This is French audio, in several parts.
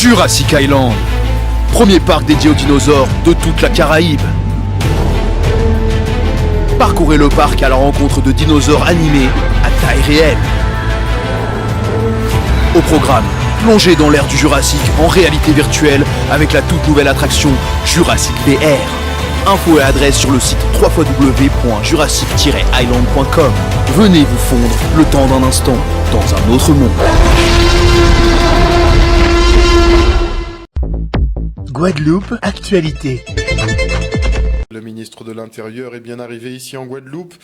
Jurassic Island, premier parc dédié aux dinosaures de toute la Caraïbe. Parcourez le parc à la rencontre de dinosaures animés à taille réelle. Au programme, plongez dans l'ère du Jurassique en réalité virtuelle avec la toute nouvelle attraction Jurassic VR. Infos et adresse sur le site www.jurassic-island.com. Venez vous fondre le temps d'un instant dans un autre monde. Guadeloupe, actualité. Le ministre de l'Intérieur est bien arrivé ici en Guadeloupe.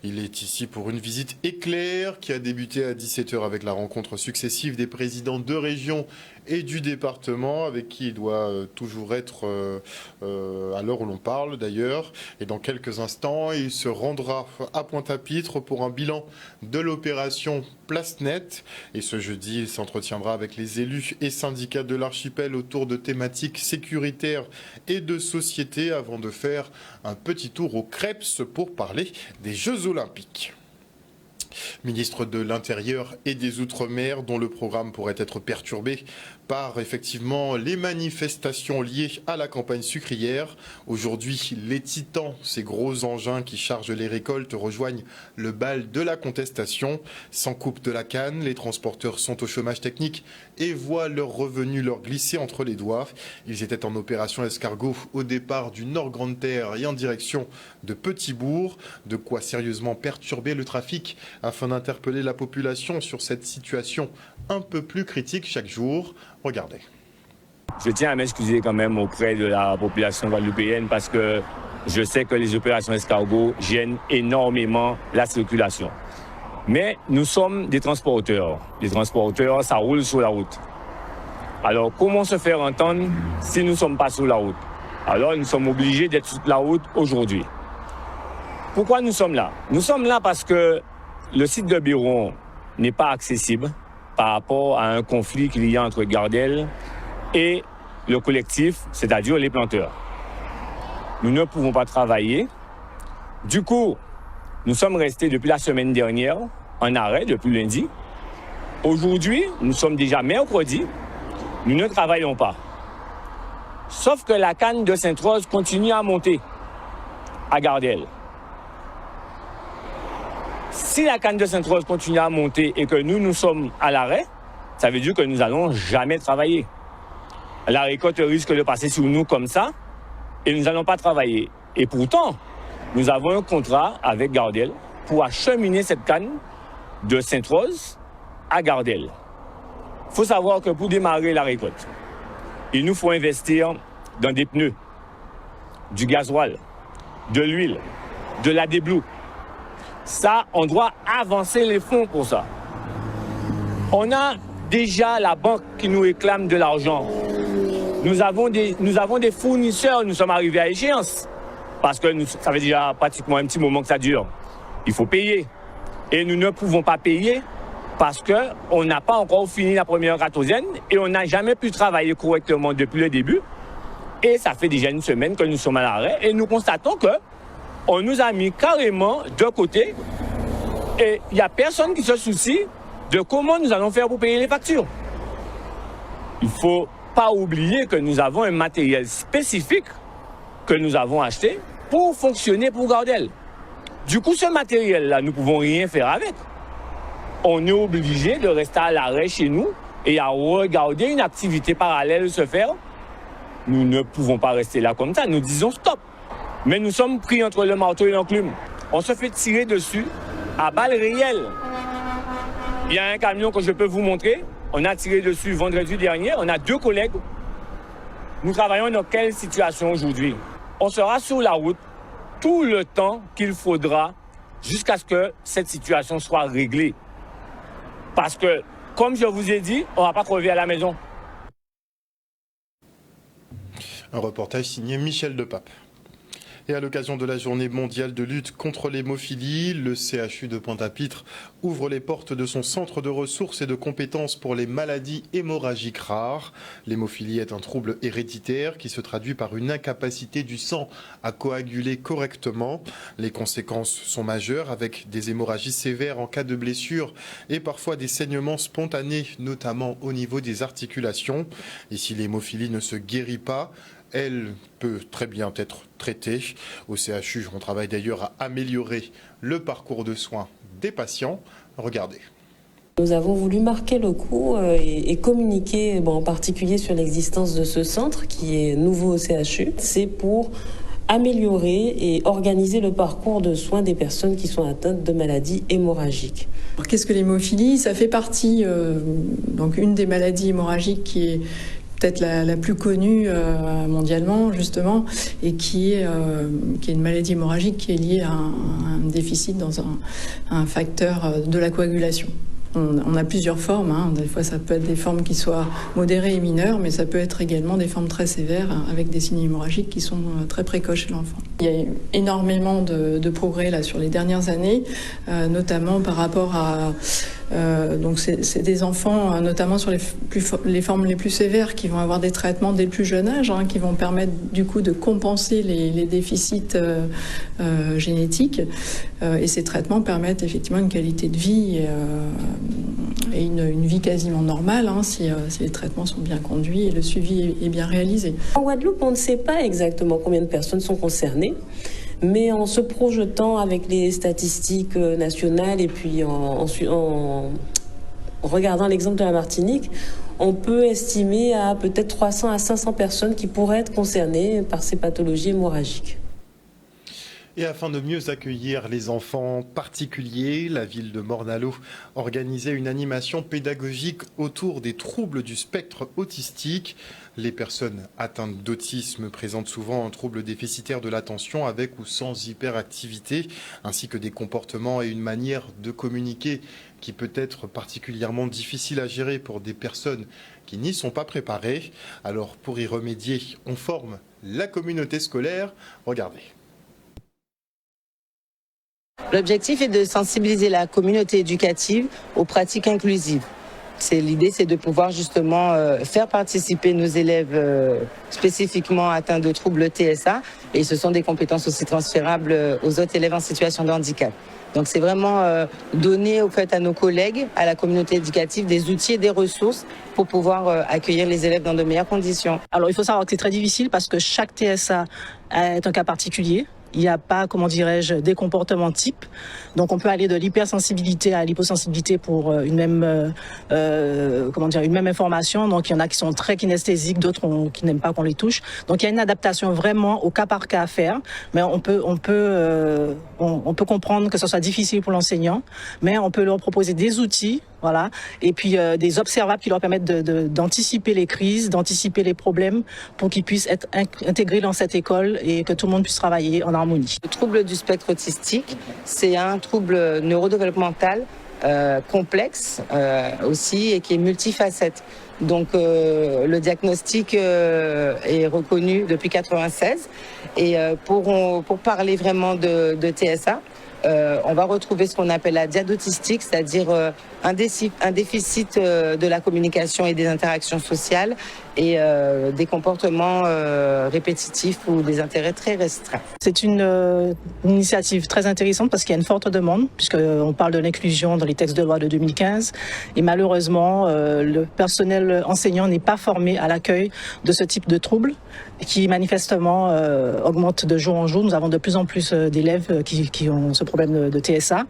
Il est ici pour une visite éclair qui a débuté à 17h avec la rencontre successive des présidents de région et du département, avec qui il doit toujours être à l'heure où l'on parle d'ailleurs. Et dans quelques instants, il se rendra à Pointe-à-Pitre pour un bilan de l'opération Place Nette. Et ce jeudi, il s'entretiendra avec les élus et syndicats de l'archipel autour de thématiques sécuritaires et de société avant de faire un petit tour au Creps pour parler des Jeux Olympiques. Ministre de l'Intérieur et des Outre-mer, dont le programme pourrait être perturbé par effectivement les manifestations liées à la campagne sucrière. Aujourd'hui, les titans, ces gros engins qui chargent les récoltes, rejoignent le bal de la contestation. Sans coupe de la canne, les transporteurs sont au chômage technique et voient leurs revenus leur glisser entre les doigts. Ils étaient en opération escargot au départ du Nord Grande Terre et en direction de Petit-Bourg. De quoi sérieusement perturber le trafic afin d'interpeller la population sur cette situation un peu plus critique chaque jour. Regardez. Je tiens à m'excuser quand même auprès de la population guadeloupéenne parce que je sais que les opérations escargot gênent énormément la circulation. Mais nous sommes des transporteurs. Les transporteurs, ça roule sur la route. Alors, comment se faire entendre si nous ne sommes pas sur la route? Alors, nous sommes obligés d'être sur la route aujourd'hui. Pourquoi nous sommes là? Nous sommes là parce que le site de Biron n'est pas accessible par rapport à un conflit qu'il y a entre Gardel et le collectif, c'est-à-dire les planteurs. Nous ne pouvons pas travailler. Du coup, nous sommes restés depuis la semaine dernière en arrêt depuis lundi. Aujourd'hui, nous sommes déjà mercredi. Nous ne travaillons pas. Sauf que la canne de Sainte-Rose continue à monter à Gardel. Si la canne de Sainte-Rose continue à monter et que nous sommes à l'arrêt, ça veut dire que nous n'allons jamais travailler. La récolte risque de passer sur nous comme ça et nous n'allons pas travailler. Et pourtant, nous avons un contrat avec Gardel pour acheminer cette canne de Sainte-Rose à Gardel. Il faut savoir que pour démarrer la récolte, il nous faut investir dans des pneus, du gasoil, de l'huile, de la déblue. Ça, on doit avancer les fonds pour ça. On a déjà la banque qui nous réclame de l'argent. Nous avons des fournisseurs, nous sommes arrivés à échéance. Parce que ça fait déjà pratiquement un petit moment que ça dure. Il faut payer. Et nous ne pouvons pas payer parce qu'on n'a pas encore fini la première quatorzaine et on n'a jamais pu travailler correctement depuis le début. Et ça fait déjà une semaine que nous sommes à l'arrêt et nous constatons que on nous a mis carrément de côté et il n'y a personne qui se soucie de comment nous allons faire pour payer les factures. Il ne faut pas oublier que nous avons un matériel spécifique que nous avons acheté pour fonctionner pour Gardel. Du coup, ce matériel-là, nous ne pouvons rien faire avec. On est obligé de rester à l'arrêt chez nous et à regarder une activité parallèle se faire. Nous ne pouvons pas rester là comme ça, nous disons stop. Mais nous sommes pris entre le marteau et l'enclume. On se fait tirer dessus à balles réelles. Il y a un camion que je peux vous montrer. On a tiré dessus vendredi dernier. On a 2 collègues. Nous travaillons dans quelle situation aujourd'hui? On sera sur la route tout le temps qu'il faudra jusqu'à ce que cette situation soit réglée. Parce que, comme je vous ai dit, on ne va pas crever à la maison. Un reportage signé Michel Depape. Et à l'occasion de la journée mondiale de lutte contre l'hémophilie, le CHU de Pointe-à-Pitre ouvre les portes de son centre de ressources et de compétences pour les maladies hémorragiques rares. L'hémophilie est un trouble héréditaire qui se traduit par une incapacité du sang à coaguler correctement. Les conséquences sont majeures avec des hémorragies sévères en cas de blessure et parfois des saignements spontanés, notamment au niveau des articulations. Et si l'hémophilie ne se guérit pas, elle peut très bien être traitée. Au CHU, on travaille d'ailleurs à améliorer le parcours de soins des patients. Regardez. Nous avons voulu marquer le coup et communiquer en particulier sur l'existence de ce centre qui est nouveau au CHU. C'est pour améliorer et organiser le parcours de soins des personnes qui sont atteintes de maladies hémorragiques. Alors, qu'est-ce que l'hémophilie ? Ça fait partie, donc une des maladies hémorragiques qui est peut-être la plus connue mondialement, justement, et qui est une maladie hémorragique qui est liée à un déficit dans un facteur de la coagulation. On a plusieurs formes, Des fois ça peut être des formes qui soient modérées et mineures, mais ça peut être également des formes très sévères avec des signes hémorragiques qui sont très précoces chez l'enfant. Il y a eu énormément de progrès là sur les dernières années, notamment par rapport à donc c'est des enfants, notamment sur les formes les plus sévères, qui vont avoir des traitements dès le plus jeune âge, qui vont permettre du coup de compenser les déficits génétiques. Et ces traitements permettent effectivement une qualité de vie et une vie quasiment normale si les traitements sont bien conduits et le suivi est bien réalisé. En Guadeloupe, on ne sait pas exactement combien de personnes sont concernées. Mais en se projetant avec les statistiques nationales et puis en regardant l'exemple de la Martinique, on peut estimer à peut-être 300 à 500 personnes qui pourraient être concernées par ces pathologies hémorragiques. Et afin de mieux accueillir les enfants particuliers, la ville de Morne-à-l'Eau organisait une animation pédagogique autour des troubles du spectre autistique. Les personnes atteintes d'autisme présentent souvent un trouble déficitaire de l'attention avec ou sans hyperactivité, ainsi que des comportements et une manière de communiquer qui peut être particulièrement difficile à gérer pour des personnes qui n'y sont pas préparées. Alors pour y remédier, on forme la communauté scolaire. Regardez. L'objectif est de sensibiliser la communauté éducative aux pratiques inclusives. L'idée, c'est de pouvoir justement faire participer nos élèves spécifiquement atteints de troubles TSA, et ce sont des compétences aussi transférables aux autres élèves en situation de handicap. Donc c'est vraiment donner à nos collègues, à la communauté éducative, des outils et des ressources pour pouvoir accueillir les élèves dans de meilleures conditions. Alors il faut savoir que c'est très difficile parce que chaque TSA est un cas particulier. Il n'y a pas, des comportements types. Donc on peut aller de l'hypersensibilité à l'hyposensibilité pour une même information. Donc il y en a qui sont très kinesthésiques, d'autres qui n'aiment pas qu'on les touche. Donc il y a une adaptation vraiment au cas par cas à faire. Mais on peut comprendre que ce soit difficile pour l'enseignant, mais on peut leur proposer des outils, voilà, et puis des observables qui leur permettent d'anticiper les crises, d'anticiper les problèmes pour qu'ils puissent être intégrés dans cette école et que tout le monde puisse travailler en harmonie. Le trouble du spectre autistique, c'est un trouble neurodéveloppemental complexe aussi et qui est multifacette. Donc le diagnostic est reconnu depuis 1996 et pour parler vraiment de TSA, on va retrouver ce qu'on appelle la dyade autistique, c'est-à-dire un déficit de la communication et des interactions sociales et des comportements répétitifs ou des intérêts très restreints. C'est une initiative très intéressante parce qu'il y a une forte demande, puisqu'on parle de l'inclusion dans les textes de loi de 2015. Et malheureusement, le personnel enseignant n'est pas formé à l'accueil de ce type de troubles qui manifestement augmente de jour en jour. Nous avons de plus en plus d'élèves qui ont ce problème de TSA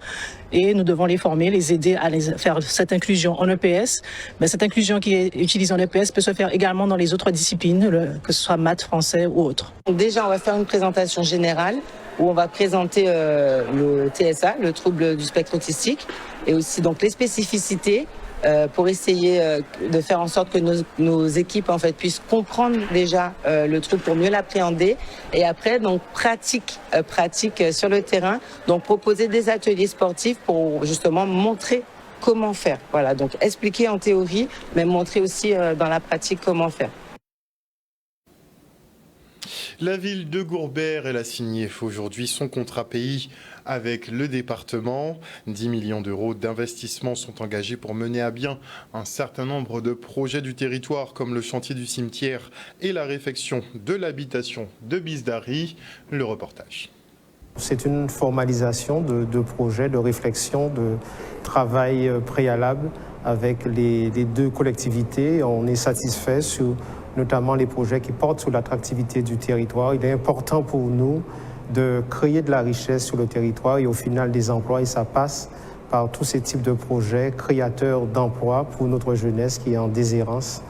et nous devons les former, les aider à faire cette inclusion en EPS. Mais cette inclusion qui est utilisée en EPS peut se faire également dans les autres disciplines, que ce soit maths, français ou autre. Déjà, on va faire une présentation générale où on va présenter le TSA, le trouble du spectre autistique, et aussi donc les spécificités pour essayer de faire en sorte que nos équipes puissent comprendre déjà le trouble pour mieux l'appréhender, et après donc pratique sur le terrain, donc proposer des ateliers sportifs pour justement montrer comment faire. Voilà, donc expliquer en théorie, mais montrer aussi dans la pratique comment faire. La ville de Gourbert, elle a signé aujourd'hui son contrat pays avec le département. 10 millions d'euros d'investissements sont engagés pour mener à bien un certain nombre de projets du territoire, comme le chantier du cimetière et la réfection de l'habitation de Bizdari. Le reportage. C'est une formalisation de projets, de réflexion, de travail préalable avec les deux collectivités. On est satisfait sur notamment les projets qui portent sur l'attractivité du territoire. Il est important pour nous de créer de la richesse sur le territoire et au final des emplois, et ça passe par tous ces types de projets créateurs d'emplois pour notre jeunesse qui est en déshérence.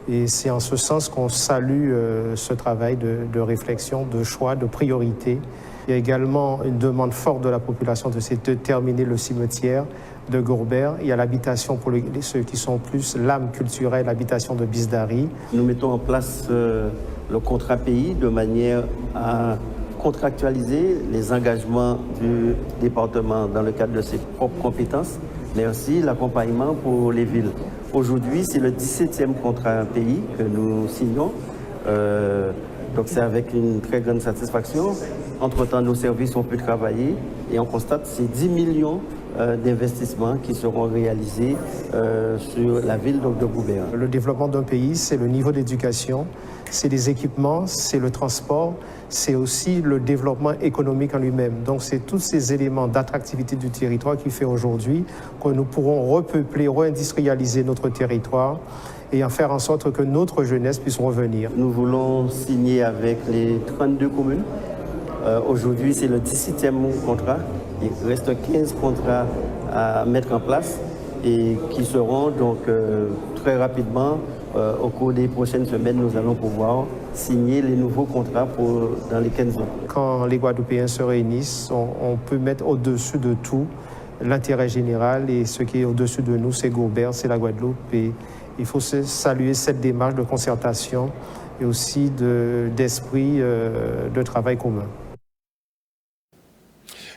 Et c'est en ce sens qu'on salue ce travail de réflexion, de choix, de priorité. Il y a également une demande forte de la population de terminer le cimetière de Gourbert. Il y a l'habitation pour ceux qui sont plus l'âme culturelle, l'habitation de Bizdari. Nous mettons en place le contrat pays de manière à contractualiser les engagements du département dans le cadre de ses propres compétences, mais aussi l'accompagnement pour les villes. Aujourd'hui, c'est le 17e contrat pays que nous signons. Donc c'est avec une très grande satisfaction. Entre-temps, nos services ont pu travailler et on constate ces 10 millions d'investissements qui seront réalisés sur la ville de Gourbert. Le développement d'un pays, c'est le niveau d'éducation, c'est les équipements, c'est le transport, c'est aussi le développement économique en lui-même. Donc c'est tous ces éléments d'attractivité du territoire qui fait aujourd'hui que nous pourrons repeupler, réindustrialiser notre territoire et en faire en sorte que notre jeunesse puisse revenir. Nous voulons signer avec les 32 communes. Aujourd'hui, c'est le 17e contrat. Il reste 15 contrats à mettre en place et qui seront donc très rapidement, au cours des prochaines semaines, nous allons pouvoir signer les nouveaux contrats dans les 15 ans. Quand les Guadeloupéens se réunissent, on peut mettre au-dessus de tout l'intérêt général et ce qui est au-dessus de nous, c'est Gourbert, c'est la Guadeloupe. Et il faut saluer cette démarche de concertation et aussi d'esprit de travail commun.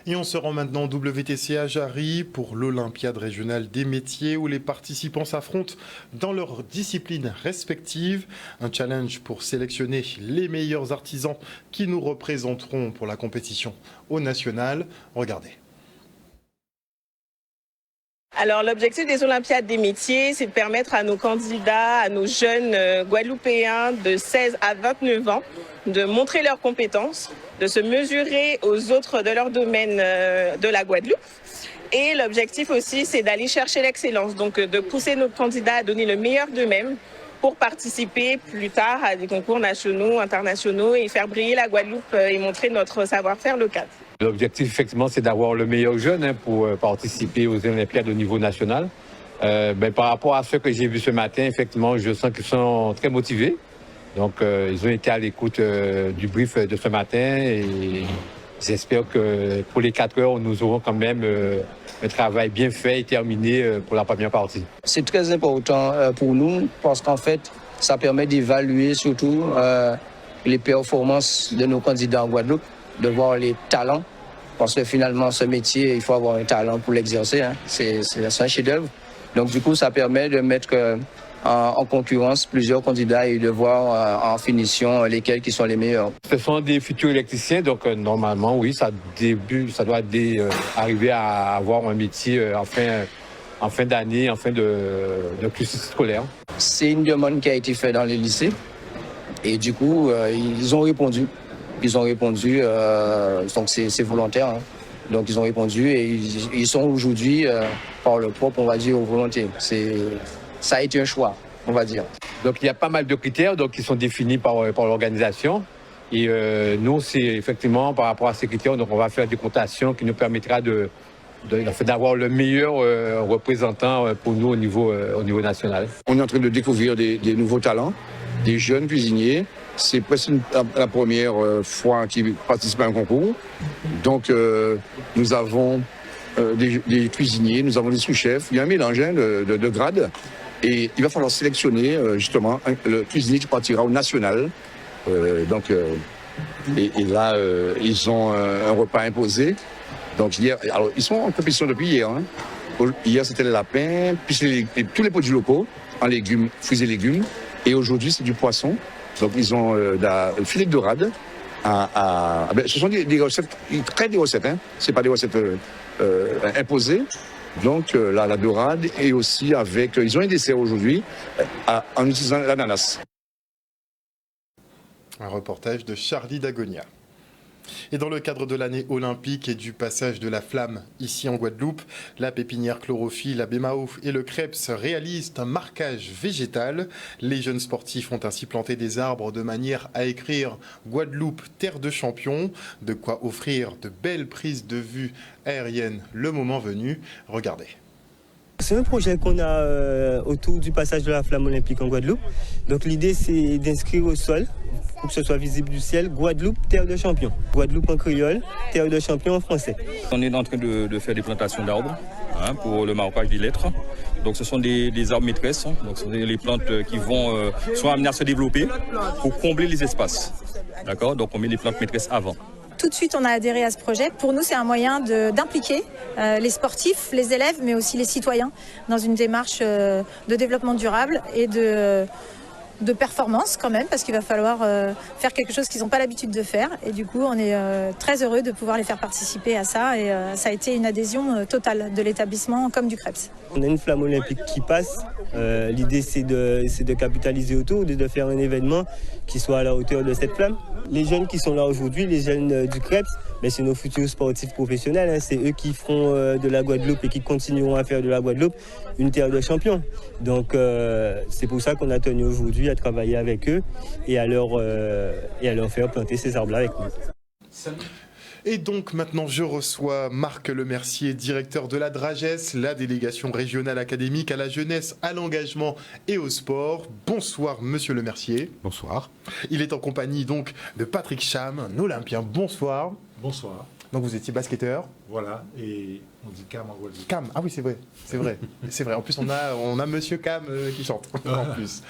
Et on se rend maintenant au WTC à Jarry pour l'Olympiade régionale des métiers où les participants s'affrontent dans leurs disciplines respectives. Un challenge pour sélectionner les meilleurs artisans qui nous représenteront pour la compétition au national. Regardez. Alors l'objectif des Olympiades des métiers, c'est de permettre à nos candidats, à nos jeunes Guadeloupéens de 16 à 29 ans de montrer leurs compétences, de se mesurer aux autres de leur domaine de la Guadeloupe. Et l'objectif aussi, c'est d'aller chercher l'excellence, donc de pousser nos candidats à donner le meilleur d'eux-mêmes pour participer plus tard à des concours nationaux, internationaux et faire briller la Guadeloupe et montrer notre savoir-faire local. L'objectif, effectivement, c'est d'avoir le meilleur jeune pour participer aux Olympiades au niveau national. Par rapport à ce que j'ai vu ce matin, effectivement, je sens qu'ils sont très motivés. Donc, ils ont été à l'écoute du brief de ce matin et j'espère que pour les 4 heures, nous aurons quand même un travail bien fait et terminé pour la première partie. C'est très important pour nous parce qu'en fait, ça permet d'évaluer surtout les performances de nos candidats en Guadeloupe, de voir les talents, parce que finalement, ce métier, il faut avoir un talent pour l'exercer. Hein. C'est un chef-d'œuvre. Donc, du coup, ça permet de mettre en concurrence plusieurs candidats et de voir en finition lesquels qui sont les meilleurs. Ce sont des futurs électriciens, donc normalement, oui, ça doit arriver à avoir un métier en fin d'année, en fin de cursus scolaire. C'est une demande qui a été faite dans les lycées et du coup, ils ont répondu. Donc c'est volontaire. Hein. Donc ils ont répondu et ils sont aujourd'hui, par le propre, on va dire, aux volontés. Ça a été un choix, on va dire. Donc il y a pas mal de critères qui sont définis par l'organisation. Et nous, c'est effectivement par rapport à ces critères, donc on va faire des comptations qui nous permettra d'avoir le meilleur représentant pour nous au niveau national. On est en train de découvrir des nouveaux talents, des jeunes cuisiniers. C'est presque la première fois qu'ils participent à un concours. Donc, nous avons des cuisiniers, nous avons des sous-chefs. Il y a un mélange de grades. Et il va falloir sélectionner, justement, le cuisinier qui partira au national. Et là, ils ont un repas imposé. Donc, alors, ils sont en compétition depuis hier. Hein. Hier, c'était le lapin, puis tous les produits locaux, en légumes, fruits et légumes. Et aujourd'hui, c'est du poisson. Donc ils ont la filet de dorade. Ce sont des recettes, ils traitent des recettes, hein. C'est pas des recettes imposées. Donc la dorade et aussi avec, ils ont un dessert aujourd'hui en utilisant l'ananas. Un reportage de Charlie Dagonia. Et dans le cadre de l'année olympique et du passage de la flamme ici en Guadeloupe, la pépinière Chlorophylle, la BEMAO et le CREPS réalisent un marquage végétal. Les jeunes sportifs ont ainsi planté des arbres de manière à écrire Guadeloupe, terre de champions, de quoi offrir de belles prises de vue aériennes le moment venu. Regardez. C'est un projet qu'on a autour du passage de la flamme olympique en Guadeloupe. Donc l'idée c'est d'inscrire au sol, pour que ce soit visible du ciel, Guadeloupe, terre de champion. Guadeloupe en créole, terre de champion en français. On est en train de faire des plantations d'arbres pour le marquage des lettres. Donc ce sont des arbres maîtresses, donc ce sont les plantes qui sont amenées à se développer pour combler les espaces. D'accord ? Donc on met les plantes maîtresses avant. Tout de suite, on a adhéré à ce projet. Pour nous, c'est un moyen d'impliquer les sportifs, les élèves, mais aussi les citoyens dans une démarche de développement durable et de performance quand même, parce qu'il va falloir faire quelque chose qu'ils n'ont pas l'habitude de faire. Et du coup, on est très heureux de pouvoir les faire participer à ça. Et ça a été une adhésion totale de l'établissement comme du CREPS. On a une flamme olympique qui passe. L'idée, c'est de capitaliser autour, de faire un événement qui soit à la hauteur de cette flamme. Les jeunes qui sont là aujourd'hui, les jeunes du CREPS, c'est nos futurs sportifs professionnels. Hein. C'est eux qui feront de la Guadeloupe et qui continueront à faire de la Guadeloupe une terre de champions. Donc c'est pour ça qu'on a tenu aujourd'hui à travailler avec eux et à leur faire planter ces arbres-là avec nous. Et donc maintenant je reçois Marc Lemercier, directeur de la DRAGES, la délégation régionale académique à la jeunesse, à l'engagement et au sport. Bonsoir Monsieur Lemercier. Bonsoir. Il est en compagnie donc de Patrick Cham, un Olympien. Bonsoir. Bonsoir. Donc vous étiez basketteur. Voilà, et on dit Cam en Guadeloupe. Cam, ah oui c'est vrai, c'est vrai. En plus on a Monsieur Cam qui chante en plus.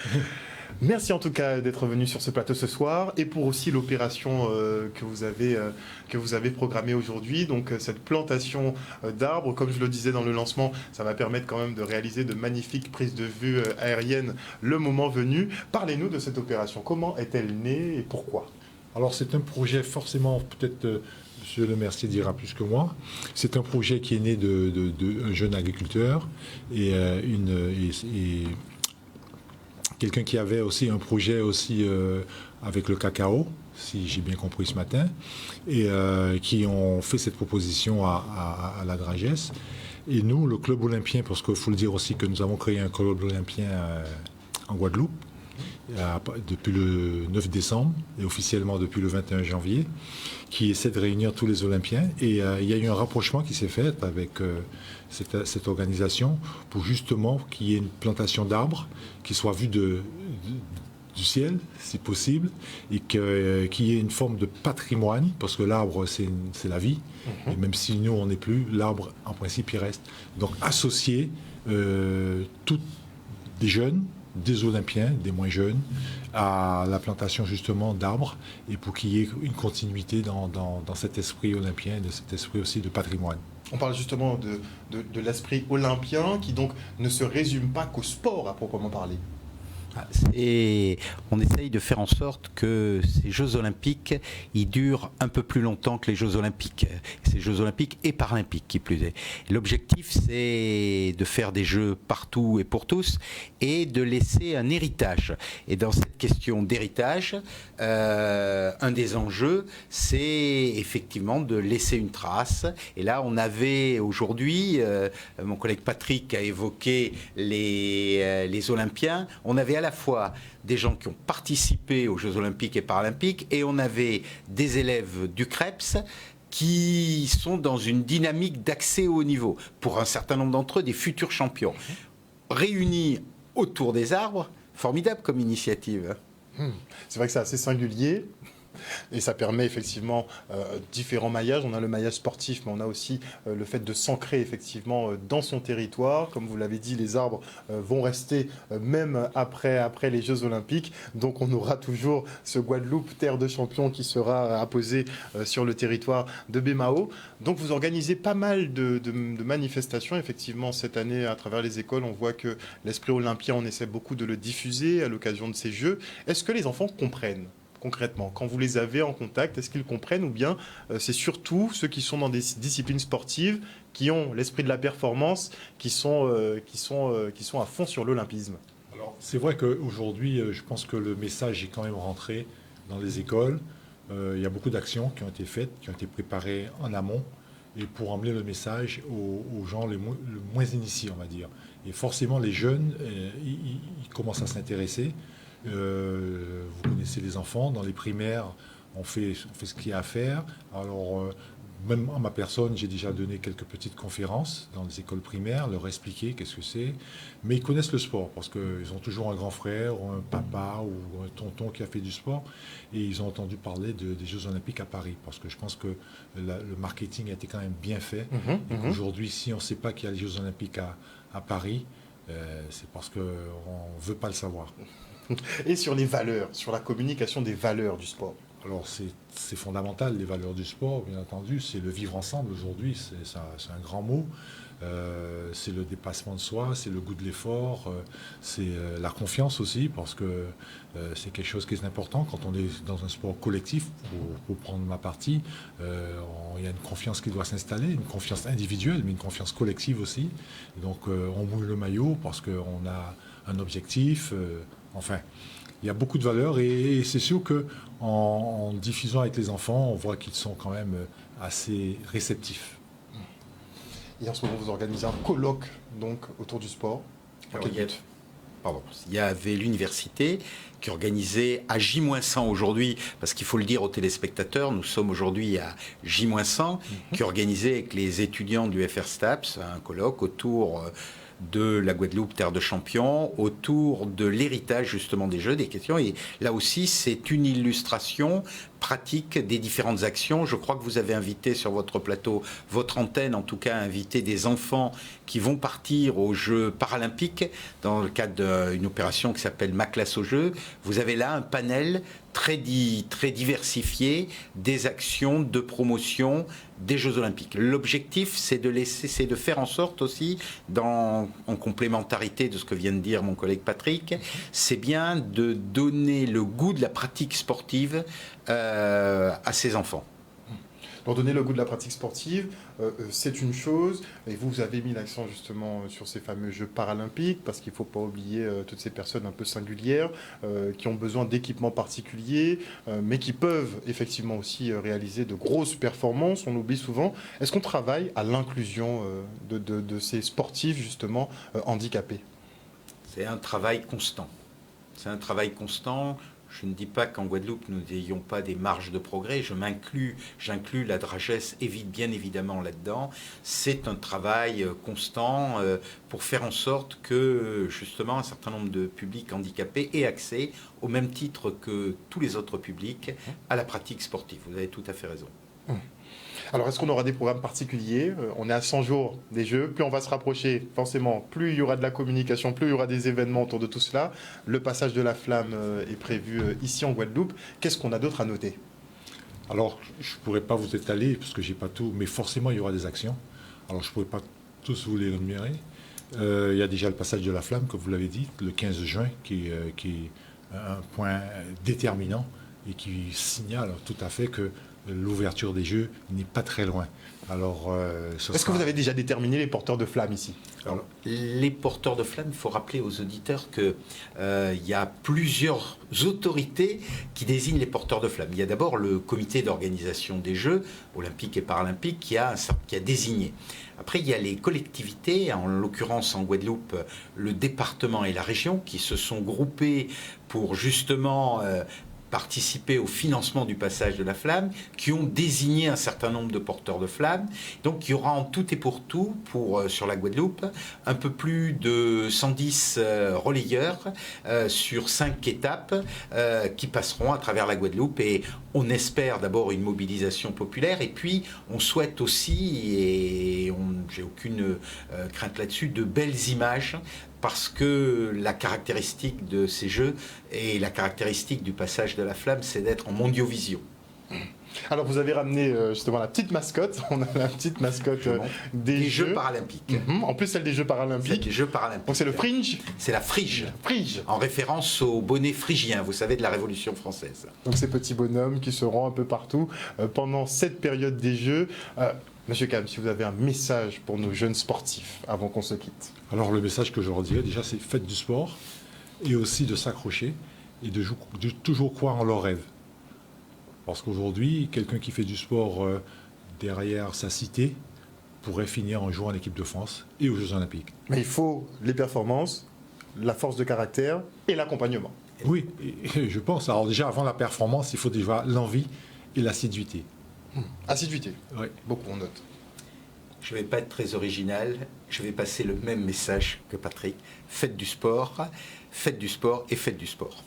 Merci en tout cas d'être venu sur ce plateau ce soir et pour aussi l'opération que vous avez programmée aujourd'hui. Donc cette plantation d'arbres, comme je le disais dans le lancement, ça va permettre quand même de réaliser de magnifiques prises de vue aériennes le moment venu. Parlez-nous de cette opération. Comment est-elle née et pourquoi ? Alors c'est un projet forcément, peut-être Monsieur Lemercier dira plus que moi, c'est un projet qui est né d'un jeune agriculteur et quelqu'un qui avait aussi un projet aussi avec le cacao, si j'ai bien compris ce matin, et qui ont fait cette proposition à la DRAGES. Et nous, le club olympien, parce qu'il faut le dire aussi que nous avons créé un club olympien en Guadeloupe depuis le 9 décembre et officiellement depuis le 21 janvier, qui essaie de réunir tous les Olympiens. Et il y a eu un rapprochement qui s'est fait avec cette organisation pour justement qu'il y ait une plantation d'arbres qui soit vue du ciel, si possible, et qu'il y ait une forme de patrimoine, parce que l'arbre, c'est la vie, et même si nous, on n'est plus, l'arbre, en principe, il reste. Donc, associer tous des jeunes, des Olympiens, des moins jeunes, à la plantation justement d'arbres, et pour qu'il y ait une continuité dans cet esprit olympien, et de cet esprit aussi de patrimoine. On parle justement de l'esprit olympien qui donc ne se résume pas qu'au sport à proprement parler. Et on essaye de faire en sorte que ces Jeux Olympiques, ils durent un peu plus longtemps que les Jeux Olympiques. Ces Jeux Olympiques et Paralympiques, qui plus est. L'objectif, c'est de faire des Jeux partout et pour tous, et de laisser un héritage. Et dans cette question d'héritage, un des enjeux, c'est effectivement de laisser une trace. Et là, on avait aujourd'hui, mon collègue Patrick a évoqué les Olympiens, on avait à la fois des gens qui ont participé aux Jeux Olympiques et Paralympiques et on avait des élèves du CREPS qui sont dans une dynamique d'accès au haut niveau. Pour un certain nombre d'entre eux, des futurs champions. Réunis autour des arbres, formidable comme initiative. C'est vrai que c'est assez singulier. Et ça permet effectivement différents maillages. On a le maillage sportif, mais on a aussi le fait de s'ancrer effectivement dans son territoire. Comme vous l'avez dit, les arbres vont rester même après les Jeux Olympiques. Donc on aura toujours ce Guadeloupe, terre de champions, qui sera apposé sur le territoire de Bémao. Donc vous organisez pas mal de manifestations effectivement cette année à travers les écoles. On voit que l'esprit olympien, on essaie beaucoup de le diffuser à l'occasion de ces Jeux. Est-ce que les enfants comprennent concrètement, quand vous les avez en contact, est-ce qu'ils comprennent, ou bien c'est surtout ceux qui sont dans des disciplines sportives, qui ont l'esprit de la performance, qui sont à fond sur l'olympisme? Alors, c'est vrai qu'aujourd'hui, je pense que le message est quand même rentré dans les écoles. Il y a beaucoup d'actions qui ont été faites, qui ont été préparées en amont, et pour emmener le message aux gens le moins initiés, on va dire. Et forcément, les jeunes, ils commencent à s'intéresser. Vous connaissez les enfants, dans les primaires, on fait ce qu'il y a à faire. Alors, même en ma personne, j'ai déjà donné quelques petites conférences dans les écoles primaires, leur expliquer qu'est-ce que c'est. Mais ils connaissent le sport, parce qu'ils ont toujours un grand frère, ou un papa, ou un tonton qui a fait du sport. Et ils ont entendu parler des Jeux Olympiques à Paris, parce que je pense que le marketing a été quand même bien fait. Et aujourd'hui, si on ne sait pas qu'il y a les Jeux Olympiques à Paris, c'est parce qu'on ne veut pas le savoir. Et sur les valeurs, sur la communication des valeurs du sport? Alors c'est fondamental, les valeurs du sport, bien entendu. C'est le vivre ensemble aujourd'hui, c'est un grand mot. C'est le dépassement de soi, c'est le goût de l'effort, c'est la confiance aussi, parce que c'est quelque chose qui est important quand on est dans un sport collectif. Pour prendre ma partie, il y a une confiance qui doit s'installer, une confiance individuelle, mais une confiance collective aussi. Et donc on mouille le maillot parce qu'on a un objectif. Enfin, il y a beaucoup de valeurs, et c'est sûr qu'en diffusant avec les enfants, on voit qu'ils sont quand même assez réceptifs. Et en ce moment, vous organisez un colloque donc, autour du sport. Il y avait l'université qui organisait à J-100 aujourd'hui, parce qu'il faut le dire aux téléspectateurs, nous sommes aujourd'hui à J-100, qui organisait avec les étudiants du FR STAPS un colloque autour de la Guadeloupe, terre de champions, autour de l'héritage justement des Jeux, des questions. Et là aussi, c'est une illustration pratique des différentes actions. Je crois que vous avez invité sur votre plateau, votre antenne en tout cas, invité des enfants qui vont partir aux Jeux paralympiques dans le cadre d'une opération qui s'appelle Ma classe aux Jeux. Vous avez là un panel très diversifié des actions de promotion des Jeux Olympiques. L'objectif, c'est de faire en sorte aussi, en complémentarité de ce que vient de dire mon collègue Patrick, c'est bien de donner le goût de la pratique sportive à ces enfants. Leur donner le goût de la pratique sportive, c'est une chose, et vous avez mis l'accent justement sur ces fameux Jeux paralympiques, parce qu'il ne faut pas oublier toutes ces personnes un peu singulières, qui ont besoin d'équipements particuliers, mais qui peuvent effectivement aussi réaliser de grosses performances, on l'oublie souvent. Est-ce qu'on travaille à l'inclusion de ces sportifs justement handicapés? C'est un travail constant. C'est un travail constant. Je ne dis pas qu'en Guadeloupe, nous n'ayons pas des marges de progrès. J'inclus la Dragesse bien évidemment là-dedans. C'est un travail constant pour faire en sorte que, justement, un certain nombre de publics handicapés aient accès, au même titre que tous les autres publics, à la pratique sportive. Vous avez tout à fait raison. Alors, est-ce qu'on aura des programmes particuliers? On est à 100 jours des Jeux. Plus on va se rapprocher, forcément, plus il y aura de la communication, plus il y aura des événements autour de tout cela. Le passage de la flamme est prévu ici en Guadeloupe. Qu'est-ce qu'on a d'autre à noter? Alors, je ne pourrais pas vous étaler, parce que je n'ai pas tout, mais forcément, il y aura des actions. Alors, je ne pourrais pas tous vous les énumérer. Il y a déjà le passage de la flamme, comme vous l'avez dit, le 15 juin, qui est un point déterminant et qui signale tout à fait que l'ouverture des Jeux n'est pas très loin. Alors, est-ce que vous avez déjà déterminé les porteurs de flammes ici? Alors, les porteurs de flammes, il faut rappeler aux auditeurs qu'il y a plusieurs autorités qui désignent les porteurs de flammes. Il y a d'abord le comité d'organisation des Jeux olympiques et paralympiques qui a désigné. Après, il y a les collectivités, en l'occurrence en Guadeloupe, le département et la région, qui se sont groupés pour justement participé au financement du passage de la flamme, qui ont désigné un certain nombre de porteurs de flammes. Donc il y aura en tout et pour tout, sur la Guadeloupe, un peu plus de 110 relayeurs sur 5 étapes qui passeront à travers la Guadeloupe. Et on espère d'abord une mobilisation populaire, et puis on souhaite aussi, et j'ai aucune crainte là-dessus, de belles images, parce que la caractéristique de ces jeux et la caractéristique du passage de la flamme, c'est d'être en mondiovision. Alors vous avez ramené justement la petite mascotte, on a la petite mascotte des Jeux paralympiques. En plus celle des Jeux paralympiques. Des Jeux paralympiques. Donc c'est le fringe. C'est la frige. Frige. En référence au bonnet phrygien, vous savez, de la Révolution française. Donc ces petits bonhommes qui seront un peu partout pendant cette période des Jeux. Monsieur Cam, si vous avez un message pour nos jeunes sportifs avant qu'on se quitte. Alors le message que je leur dirais déjà, c'est faites du sport et aussi de s'accrocher et de toujours croire en leurs rêves. Parce qu'aujourd'hui, quelqu'un qui fait du sport derrière sa cité pourrait finir un jour en équipe de France et aux Jeux Olympiques. Mais il faut les performances, la force de caractère et l'accompagnement. Oui, et je pense. Alors déjà, avant la performance, il faut déjà l'envie et l'assiduité. Assiduité. Oui. Beaucoup, on note. Je ne vais pas être très original, je vais passer le même message que Patrick. Faites du sport et faites du sport.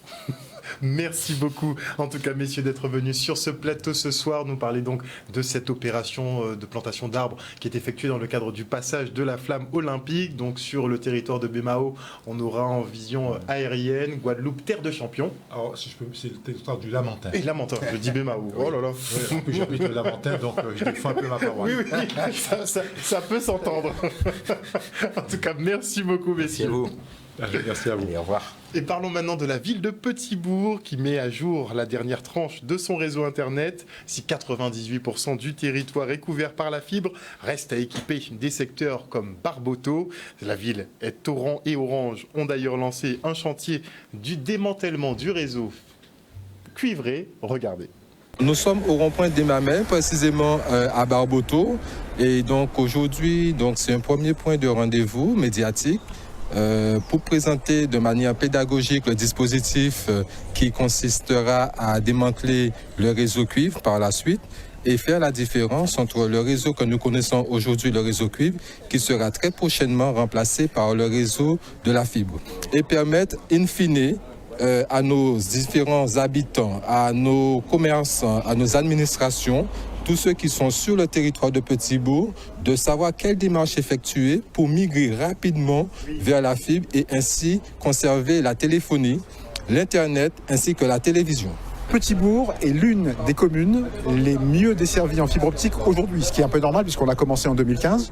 Merci beaucoup, en tout cas, messieurs, d'être venus sur ce plateau ce soir. Nous parler donc de cette opération de plantation d'arbres qui est effectuée dans le cadre du passage de la flamme olympique. Donc sur le territoire de Bémao, on aura en vision aérienne Guadeloupe, terre de champions. Alors, si je peux, c'est le territoire du Lamentin. Et Lamentin, je dis Bémao. Oh là là. Oui, en plus, j'habite le Lamentin, donc je défends un peu ma parole. Oui, ça peut s'entendre. En tout cas, merci beaucoup, messieurs. Merci à vous. Merci à vous. Et au revoir. Et parlons maintenant de la ville de Petit-Bourg qui met à jour la dernière tranche de son réseau Internet. Si 98% du territoire est couvert par la fibre, reste à équiper des secteurs comme Barboteau. La ville est Oran et Orange ont d'ailleurs lancé un chantier du démantèlement du réseau cuivré. Regardez. Nous sommes au rond-point des Mamelles, précisément à Barboteau. Et donc aujourd'hui, c'est un premier point de rendez-vous médiatique. Pour présenter de manière pédagogique le dispositif qui consistera à démanteler le réseau cuivre par la suite et faire la différence entre le réseau que nous connaissons aujourd'hui, le réseau cuivre, qui sera très prochainement remplacé par le réseau de la fibre, et permettre in fine à nos différents habitants, à nos commerçants, à nos administrations, tous ceux qui sont sur le territoire de Petit-Bourg, de savoir quelle démarche effectuer pour migrer rapidement vers la fibre et ainsi conserver la téléphonie, l'Internet ainsi que la télévision. Petit-Bourg est l'une des communes les mieux desservies en fibre optique aujourd'hui, ce qui est un peu normal puisqu'on a commencé en 2015.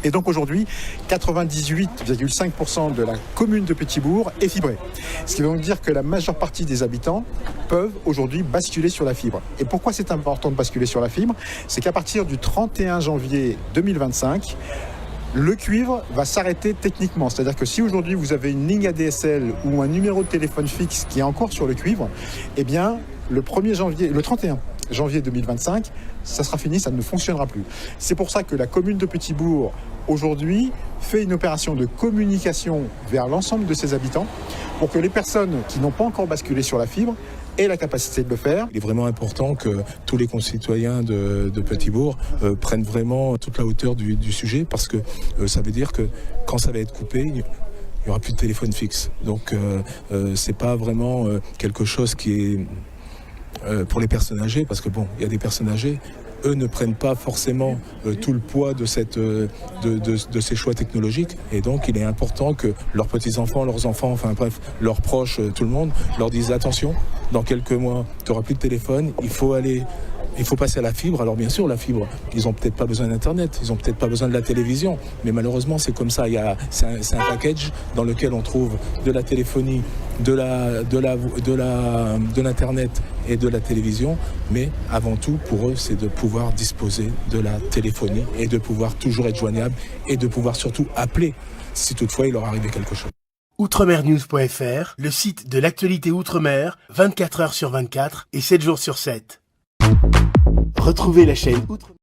Et donc aujourd'hui, 98,5% de la commune de Petit-Bourg est fibrée. Ce qui veut donc dire que la majeure partie des habitants peuvent aujourd'hui basculer sur la fibre. Et pourquoi c'est important de basculer sur la fibre? C'est qu'à partir du 31 janvier 2025, le cuivre va s'arrêter techniquement. C'est-à-dire que si aujourd'hui vous avez une ligne ADSL ou un numéro de téléphone fixe qui est encore sur le cuivre, eh bien le 31 janvier 2025, ça sera fini, ça ne fonctionnera plus. C'est pour ça que la commune de Petit-Bourg, aujourd'hui, fait une opération de communication vers l'ensemble de ses habitants pour que les personnes qui n'ont pas encore basculé sur la fibre aient la capacité de le faire. Il est vraiment important que tous les concitoyens de Petit-Bourg prennent vraiment toute la hauteur du sujet, parce que ça veut dire que quand ça va être coupé, il n'y aura plus de téléphone fixe. Donc c'est pas vraiment quelque chose qui est pour les personnes âgées, parce que bon, il y a des personnes âgées, eux ne prennent pas forcément tout le poids de ces choix technologiques, et donc il est important que leurs petits-enfants, leurs enfants, enfin bref, leurs proches, tout le monde, leur disent attention, dans quelques mois, tu n'auras plus de téléphone, il faut passer à la fibre. Alors bien sûr, la fibre, ils n'ont peut-être pas besoin d'Internet, ils n'ont peut-être pas besoin de la télévision, mais malheureusement c'est comme ça. C'est un package dans lequel on trouve de la téléphonie, de l'Internet et de la télévision, mais avant tout pour eux c'est de pouvoir disposer de la téléphonie et de pouvoir toujours être joignable et de pouvoir surtout appeler si toutefois il leur arrivait quelque chose. Outremernews.fr, le site de l'actualité Outre-mer, 24 heures sur 24 et 7 jours sur 7. Retrouvez la chaîne Outre-mer.